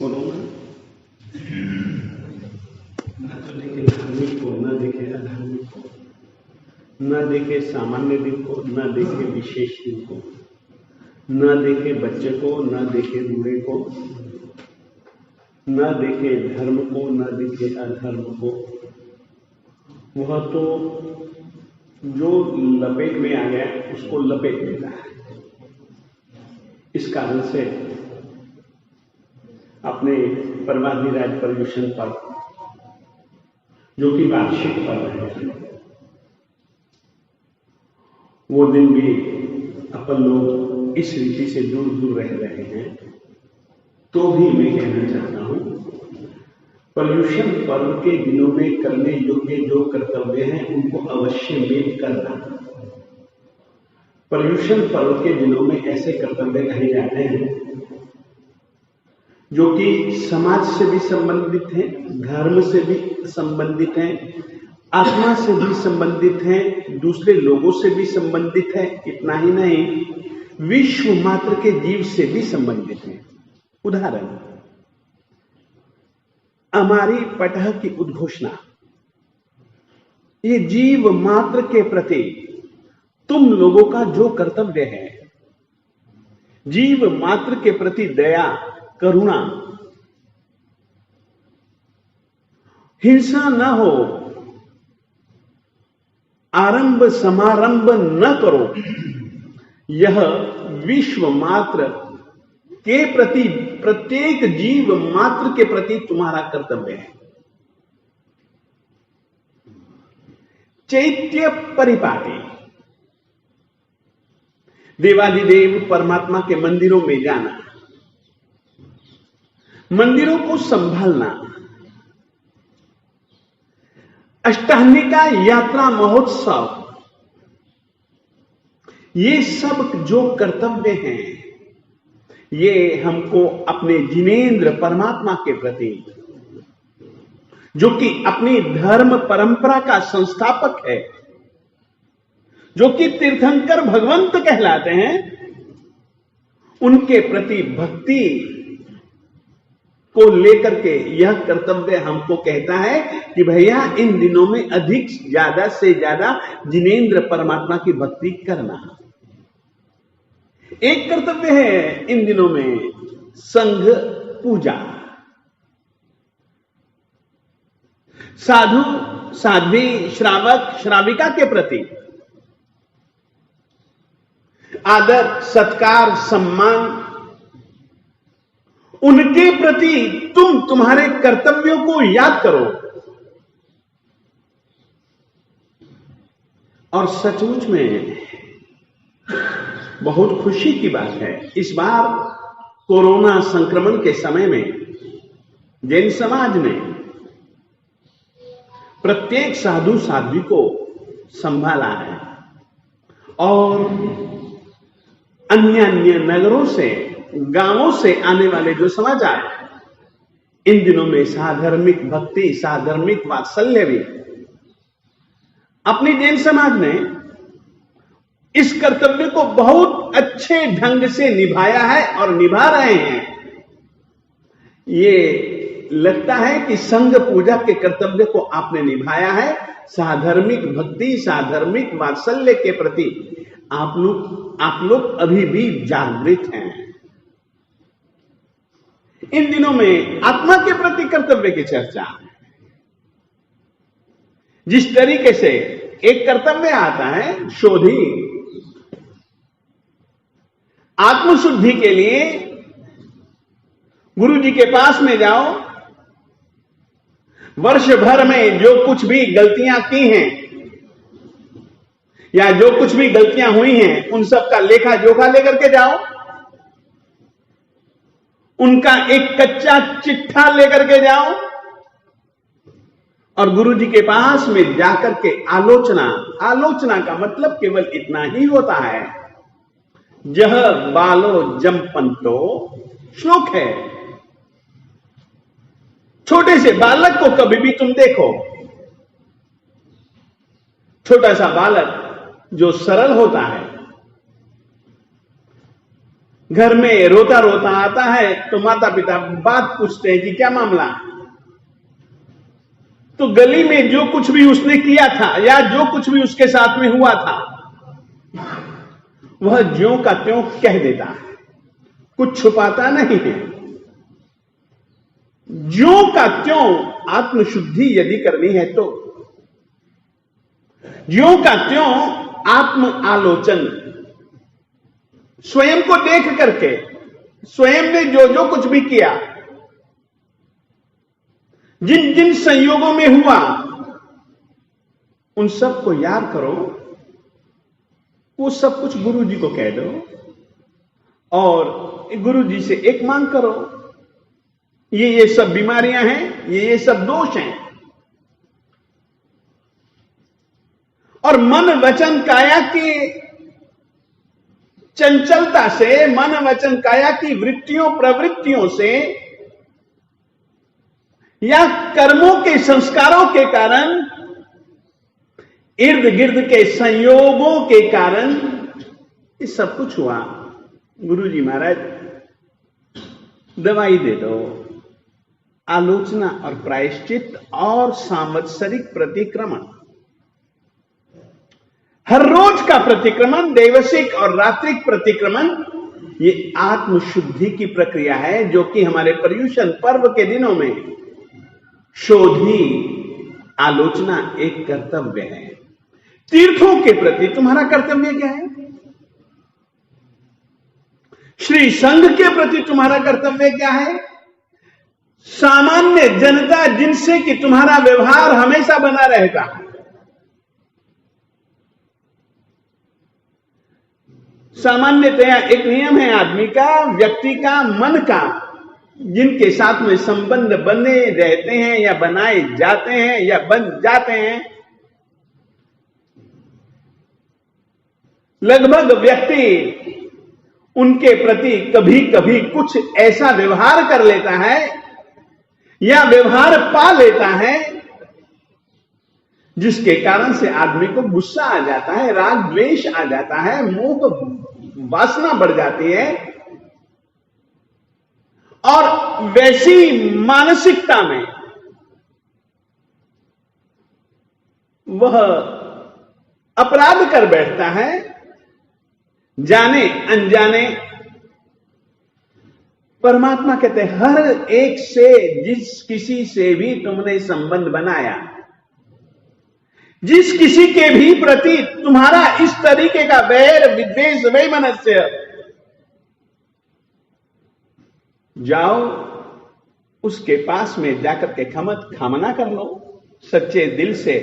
Corona न तो देखे धार्मिक को, न देखे अधार्मिक को, न देखे सामान्य दिन को, न देखे विशेष दिन को, न देखे बच्चे को, न देखे बूढ़े को, न देखे धर्म को, न देखे अधर्म को। वह तो जो लपेट में आ गया उसको लपेट लेता है। इस कारण से अपने परमाधिराज पर्युषण पर्व, जो कि वार्षिक पर्व है, वो दिन भी अपन लोग इस रीति से दूर दूर रह रहे हैं। तो भी मैं कहना चाहता हूं, पर्युषण पर्व के दिनों में करने योग्य जो कर्तव्य हैं उनको अवश्य में करना। पर्युषण पर्व के दिनों में ऐसे कर्तव्य कहे जाते हैं जो कि समाज से भी संबंधित हैं, धर्म से भी संबंधित हैं, आत्मा से भी संबंधित हैं, दूसरे लोगों से भी संबंधित है। इतना ही नहीं, विश्व मात्र के जीव से भी संबंधित हैं। उदाहरण, हमारी पटह की उद्घोषणा, ये जीव मात्र के प्रति तुम लोगों का जो कर्तव्य है, जीव मात्र के प्रति दया, करुणा, हिंसा न हो, आरंभ समारंभ न करो, यह विश्व मात्र के प्रति, प्रत्येक जीव मात्र के प्रति तुम्हारा कर्तव्य है। चैत्य परिपाटी, देवाधिदेव परमात्मा के मंदिरों में जाना, मंदिरों को संभालना, अष्टहनिका यात्रा महोत्सव, ये सब जो कर्तव्य हैं, ये हमको अपने जिनेंद्र परमात्मा के प्रति, जो कि अपनी धर्म परंपरा का संस्थापक है, जो कि तीर्थंकर भगवंत कहलाते हैं, उनके प्रति भक्ति को लेकर के यह कर्तव्य हमको कहता है कि भैया इन दिनों में अधिक ज्यादा से ज्यादा जिनेंद्र परमात्मा की भक्ति करना। एक कर्तव्य है इन दिनों में संघ पूजा, साधु साध्वी श्रावक श्राविका के प्रति आदर सत्कार सम्मान, उनके प्रति तुम्हारे कर्तव्यों को याद करो। और सचमुच में बहुत खुशी की बात है, इस बार कोरोना संक्रमण के समय में जैन समाज ने प्रत्येक साधु साध्वी को संभाला है और अन्य अन्य नगरों से, गांवों से आने वाले जो समाचार इन दिनों में साधर्मिक भक्ति, साधर्मिक वात्सल्य भी अपनी जैन समाज ने इस कर्तव्य को बहुत अच्छे ढंग से निभाया है और निभा रहे हैं। ये लगता है कि संघ पूजा के कर्तव्य को आपने निभाया है। साधर्मिक भक्ति, साधर्मिक वात्सल्य के प्रति आप लोग अभी भी जागृत हैं। इन दिनों में आत्मा के प्रति कर्तव्य की चर्चा, जिस तरीके से एक कर्तव्य आता है शोधी, आत्मशुद्धि के लिए गुरु जी के पास में जाओ, वर्ष भर में जो कुछ भी गलतियां की हैं या जो कुछ भी गलतियां हुई हैं, उन सब का लेखा जोखा लेकर के जाओ, उनका एक कच्चा चिट्ठा लेकर के जाओ और गुरु जी के पास में जाकर के आलोचना का मतलब केवल इतना ही होता है, जह बालो जमपंतो श्लोक है। छोटे से बालक को कभी भी तुम देखो, छोटा सा बालक जो सरल होता है, घर में रोता रोता आता है तो माता पिता बात पूछते हैं कि क्या मामला। तो गली में जो कुछ भी उसने किया था या जो कुछ भी उसके साथ में हुआ था वह ज्यों का त्यों कह देता है, कुछ छुपाता नहीं है। ज्यों का त्यों आत्मशुद्धि यदि करनी है तो ज्यों का त्यों आत्म आलोचन, स्वयं को देख करके स्वयं ने जो जो कुछ भी किया, जिन जिन संयोगों में हुआ, उन सब को याद करो, वो सब कुछ गुरु जी को कह दो और गुरु जी से एक मांग करो, ये सब बीमारियां हैं, ये सब दोष हैं। और मन वचन काया की चंचलता से, मन वचन काया की वृत्तियों प्रवृत्तियों से या कर्मों के संस्कारों के कारण, इर्द गिर्द के संयोगों के कारण ये सब कुछ हुआ। गुरुजी महाराज दवाई दे दो। आलोचना और प्रायश्चित और सांवत्सरिक प्रतिक्रमण, हर रोज का प्रतिक्रमण, दैवसिक और रात्रिक प्रतिक्रमण, ये आत्मशुद्धि की प्रक्रिया है जो कि हमारे पर्युषण पर्व के दिनों में शोधी आलोचना एक कर्तव्य है। तीर्थों के प्रति तुम्हारा कर्तव्य क्या है? श्री संघ के प्रति तुम्हारा कर्तव्य क्या है? सामान्य जनता जिनसे कि तुम्हारा व्यवहार हमेशा बना रहता है, सामान्यतया एक नियम है आदमी का, व्यक्ति का, मन का, जिनके साथ में संबंध बने रहते हैं या बनाए जाते हैं या बन जाते हैं, लगभग व्यक्ति उनके प्रति कभी कभी कुछ ऐसा व्यवहार कर लेता है या व्यवहार पा लेता है जिसके कारण से आदमी को गुस्सा आ जाता है, राग द्वेष आ जाता है, मोह वासना बढ़ जाती है। और वैसी मानसिकता में वह अपराध कर बैठता है, जाने अनजाने। परमात्मा कहते हैं हर एक से, जिस किसी से भी तुमने संबंध बनाया, जिस किसी के भी प्रति तुम्हारा इस तरीके का वैर विद्वेष वैमनस्य, जाओ उसके पास में जाकर के क्षमा कर लो सच्चे दिल से।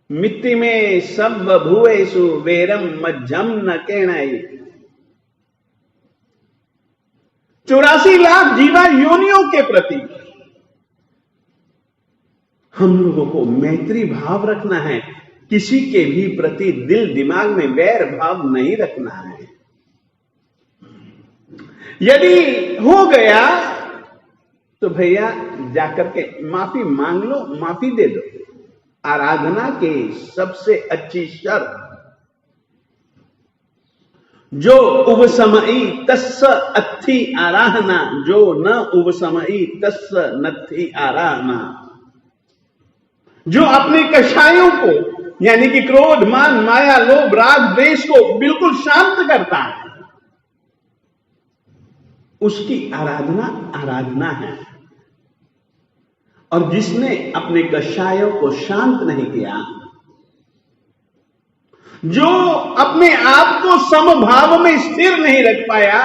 मिट्टी में सब भुवेसु वेरम मज्जम न केणाई। 84 लाख जीवा योनियों के प्रति हम लोगों को मैत्री भाव रखना है, किसी के भी प्रति दिल दिमाग में वैर भाव नहीं रखना है। यदि हो गया तो भैया जाकर के माफी मांग लो, माफी दे दो। आराधना के सबसे अच्छी शर्त, जो उपसमई तस्स अत्थि आराधना, जो न उपसमई तस्स नत्थि आराधना। जो अपने कषायों को यानी कि क्रोध, मान, माया, लोभ, राग, द्वेष को बिल्कुल शांत करता है, उसकी आराधना है। और जिसने अपने कषायों को शांत नहीं किया, जो अपने आप को समभाव में स्थिर नहीं रख पाया,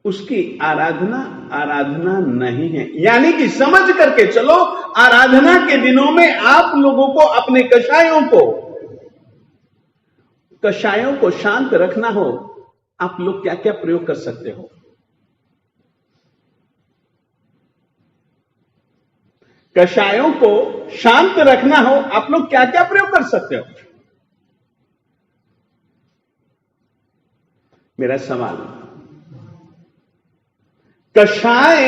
उसकी आराधना नहीं है। यानी कि समझ करके चलो, आराधना के दिनों में आप लोगों को अपने कषायों को शांत रखना हो, आप लोग क्या क्या प्रयोग कर सकते हो? कषायों को शांत रखना हो, आप लोग क्या क्या प्रयोग कर सकते हो? मेरा सवाल, कषाय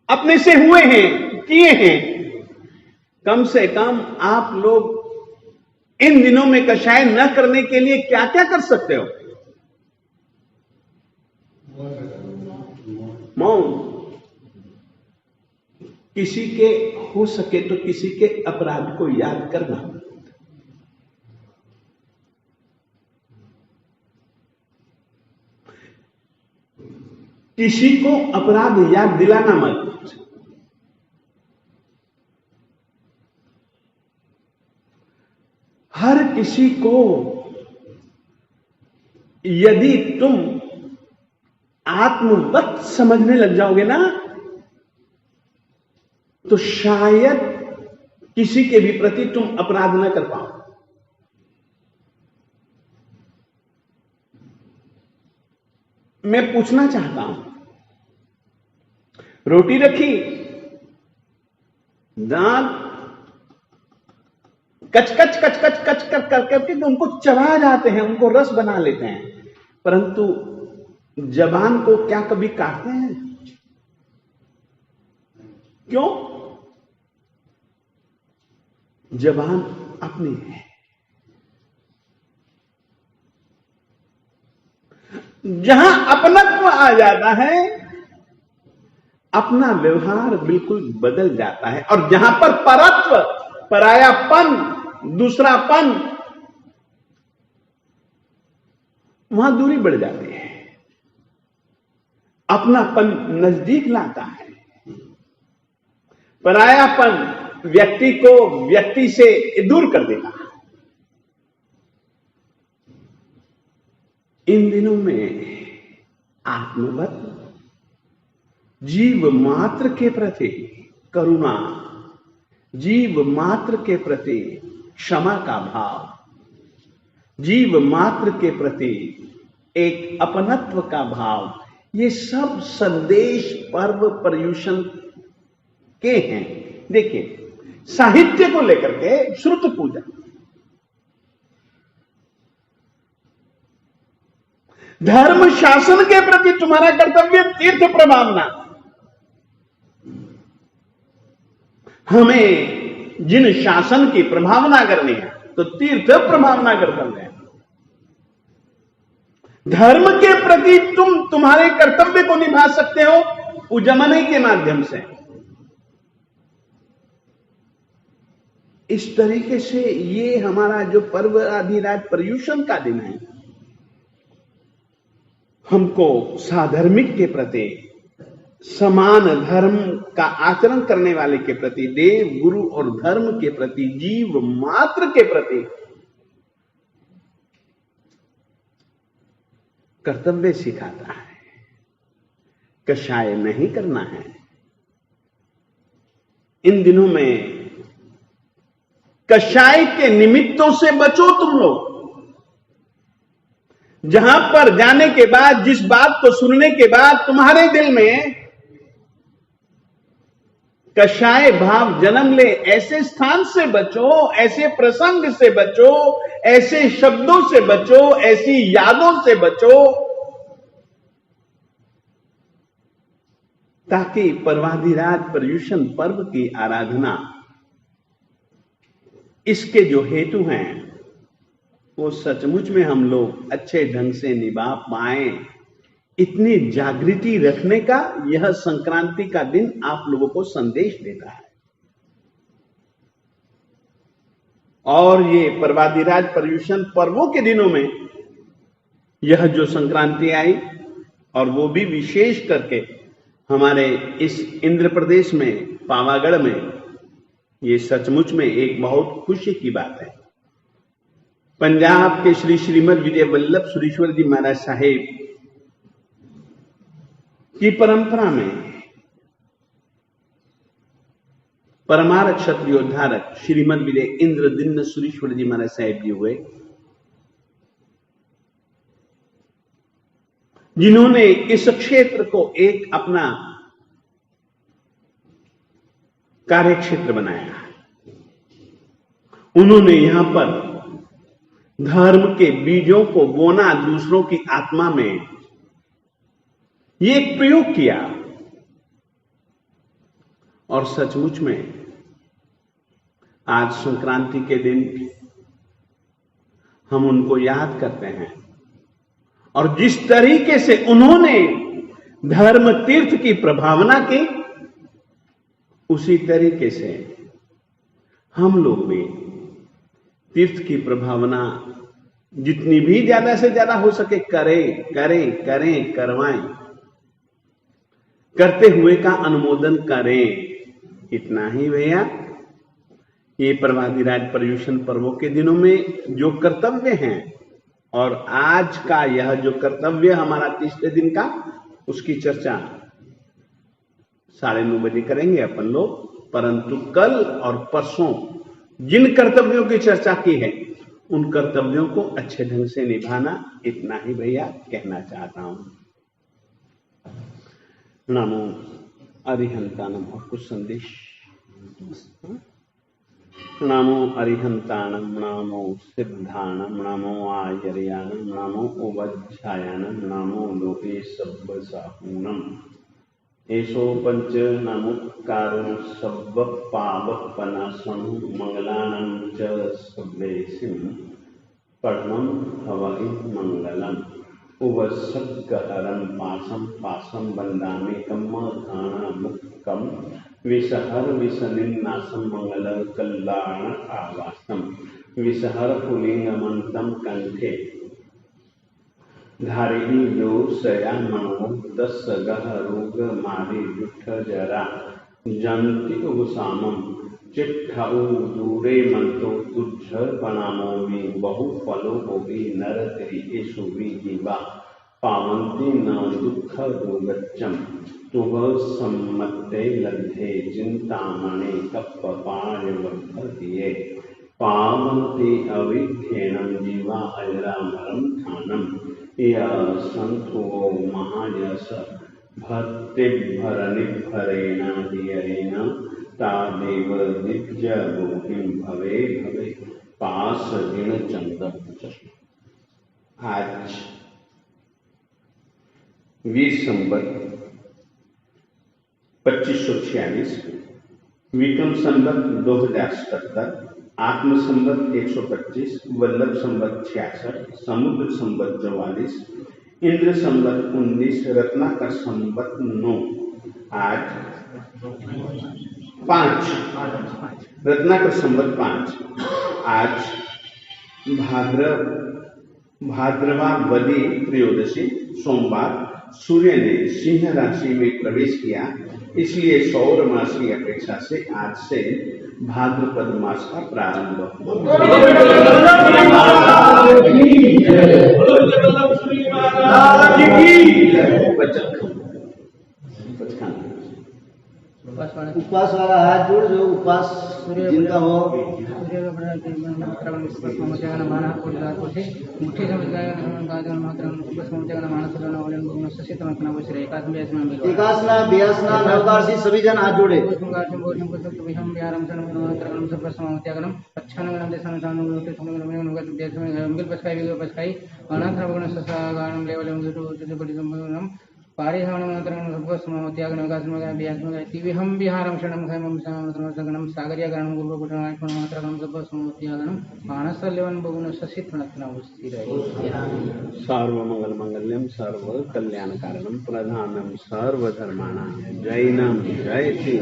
अपने से हुए हैं, किए हैं, कम से कम आप लोग इन दिनों में कषाय न करने के लिए क्या क्या कर सकते हो? मौन। किसी के हो सके तो किसी के अपराध को याद करना, किसी को अपराध याद दिलाना मत। हर किसी को यदि तुम आत्मवत समझने लग जाओगे ना, तो शायद किसी के भी प्रति तुम अपराध न कर पाओ। मैं पूछना चाहता हूं, रोटी रखी, दांत कच कच कच कच कच कर करके उनको चबा जाते हैं, उनको रस बना लेते हैं, परंतु जबान को क्या कभी काटते हैं? क्यों? जबान अपनी है। जहां अपनत्व आ जाता है, अपना व्यवहार बिल्कुल बदल जाता है, और जहां पर परत्व, परायापन, दूसरापन, वहां दूरी बढ़ जाती है, अपनापन नजदीक लाता है। परायापन व्यक्ति को व्यक्ति से दूर कर देता है। इन दिनों में आत्मवत, जीव मात्र के प्रति करुणा, जीव मात्र के प्रति क्षमा का भाव, जीव मात्र के प्रति एक अपनत्व का भाव, ये सब संदेश पर्व पर्युषण के हैं। देखिए, साहित्य को लेकर के श्रुत पूजा, धर्म शासन के प्रति तुम्हारा कर्तव्य तीर्थ प्रभावना। हमें जिन शासन की प्रभावना करनी है तो तीर्थ प्रभावना कर्तव्य है। धर्म के प्रति तुम तुम्हारे कर्तव्य को निभा सकते हो उजमने के माध्यम से। इस तरीके से ये हमारा जो पर्व आधिराज पर्युषण का दिन है, हमको साधर्मिक के प्रति, समान धर्म का आचरण करने वाले के प्रति, देव गुरु और धर्म के प्रति, जीव मात्र के प्रति कर्तव्य सिखाता है। कषाय नहीं करना है। इन दिनों में कषाय के निमित्तों से बचो तुम लोग। जहां पर जाने के बाद, जिस बात को सुनने के बाद तुम्हारे दिल में कषाय भाव जन्म ले, ऐसे स्थान से बचो, ऐसे प्रसंग से बचो, ऐसे शब्दों से बचो, ऐसी यादों से बचो, ताकि पर्वाधिराज पर्युषण पर्व की आराधना, इसके जो हेतु हैं वो सचमुच में हम लोग अच्छे ढंग से निभा पाए। इतनी जागृति रखने का यह संक्रांति का दिन आप लोगों को संदेश देता है। और ये पर्वाधिराज पर्युषण पर्वों के दिनों में यह जो संक्रांति आई, और वो भी विशेष करके हमारे इस इंद्र प्रदेश में, पावागढ़ में, ये सचमुच में एक बहुत खुशी की बात है। पंजाब के श्री श्रीमद विजय वल्लभ सुरीश्वर जी महाराज साहेब की परंपरा में परमार क्षत्रियोद्धारक श्रीमद विजय इंद्रदिन्न सुरीश्वर जी महाराज साहेब जी हुए, जिन्होंने इस क्षेत्र को एक अपना कार्यक्षेत्र बनाया। उन्होंने यहां पर धर्म के बीजों को बोना, दूसरों की आत्मा में, ये एक प्रयोग किया। और सचमुच में आज संक्रांति के दिन हम उनको याद करते हैं। और जिस तरीके से उन्होंने धर्म तीर्थ की प्रभावना की, उसी तरीके से हम लोग भी तीर्थ की प्रभावना जितनी भी ज्यादा से ज्यादा हो सके करें, करवाएं, करते हुए का अनुमोदन करें। इतना ही भैया, ये प्रवादिराज पर्युषण पर्वों के दिनों में जो कर्तव्य हैं, और आज का यह जो कर्तव्य हमारा तीसरे दिन का, उसकी चर्चा 9:30 बजे करेंगे अपन लोग। परंतु कल और परसों जिन कर्तव्यों की चर्चा की है, उन कर्तव्यों को अच्छे ढंग से निभाना, इतना ही भैया कहना चाहता हूं। नमो अरिहंतानम। और कुछ संदेश? नमो अरिहंतानम, नमो सिद्धानम, नमो आयर्यानम, नमो उवज्झायानम, नमो लोके सब्ब साहूनम। एषो पंच नमुत्कारो सब्ब पावपनाशं मंगलानं च सब्बेसिं पठनं हवहि मंगलम्। उवसद्गहरं पाशं पाशं वन्दामि कम्मघाणमुक्तं विषहर विषनिन्नाशं मंगल कल्याण आवासं। विषहर पुलिंगमन्तं कंठे धारिणी जो शयामणो 10 गह रोग मारी जुठ जरा जंति उपसामम चिट्ठाऊ दूरे मंतो तुझ प्रणामो में बहु फलो होगी नर तेरी सुवी जीवा पावंती न दुख रोगच्चम तुह सम्मते लब्धे चिंतामणे कप्पपाय वर्धतिये पावंती अविध्येनम जीवा अजरामरम ठानम। या संतो महायश भक्तिभरनिभरेण हियरेण तादेव नित्य भूमिं भवे भवे पास ऋण चंदन। आज वीर संवत 2546, विक्रम संवत 2077, आत्म संवत 125, वल्लभ संवत 66, समुद्र संवत 44, इंद्र संवत 19, रत्नाकर संवत 9। आज 5 रत्नाकर संवत 5। आज भाद्रवावदी त्रयोदशी सोमवार, सूर्य ने सिंह राशि में प्रवेश किया, इसलिए सौर मास की अपेक्षा से आज से भाद्रपद मास का प्रारंभ। उपवास वाला हाथ जोड़, जो उपवास जिनका हो। एकासना व्यासना नवकाशी सभी जन हाथ जोड़े। पारिहरणम विहारम शरणम खैमम समस्तगणम सागरियागणम गुरुपुत्रमात्रगणम सब्बस्मोत्यागणम मानसल्यवन बहुन ससितनत्नवस्तिरहि। सर्वमंगल मंगल्यम सर्व कल्याणकारणम प्रधानम सर्वधर्माणां जैनम जयति।